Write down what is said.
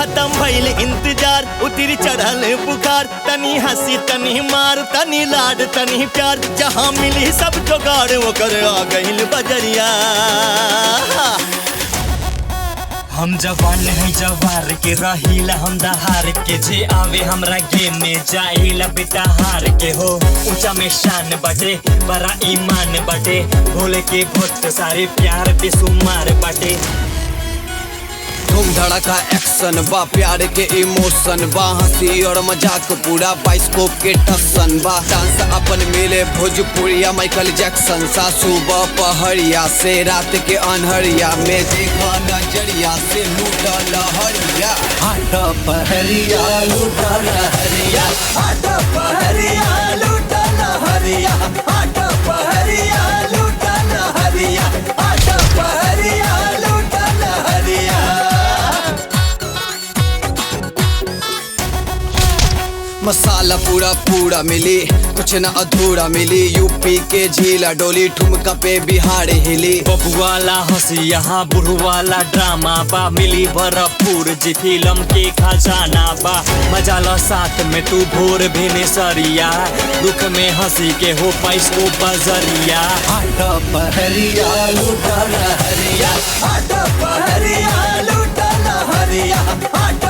खत्म भइल इंतजार, उतिर चढ़ल बुखार, तनी हंसी तनी मार, तनी लाड तनी प्यार, जहाँ मिली सब जोगाड़ ओकर आ गइल बजरिया। हम जवान है जवार के रहीला हम दहार के, जे आवे हमरा गेम में जाइला बेटा हार के हो। ऊंचा में शान बटे बड़ा ईमान बटे, भोले के भक्त सारे प्यार बेसुमार बटे। धूम धड़का एक्शन बा, प्यार के इमोशन बा, हंसी और मजाक पूरा बाइस्कोप के टसन बा। डांस अपन मिले भोजपुरिया माइकल जैक्सन सा, सुबह पहरिया से रात के अनहरिया में देखा नजरिया से लूटा लहरिया। आटा पहरिया लूटा लहरिया, आटा पहरिया लूटा लहरिया, आटा पहरिया लूटा लहरिया, आटा पहरिया लूटा लहरिया। मसाला पूरा पूरा मिली, कुछ न अधूरा मिली, यूपी के झीला डोली, ठुमका पे बिहार हिली। बबुआला हंसी यहाँ बुढ़वाला ड्रामा बा, मिली भरपूर जी फिल्म के खजाना बा। मजा लो साथ में तू भोर भेने सरिया, दुख में हंसी के हो पैस को बजरिया। आटा पहरिया लूटा लहरिया, आटा पहरिया लूटा लहरिया, आटा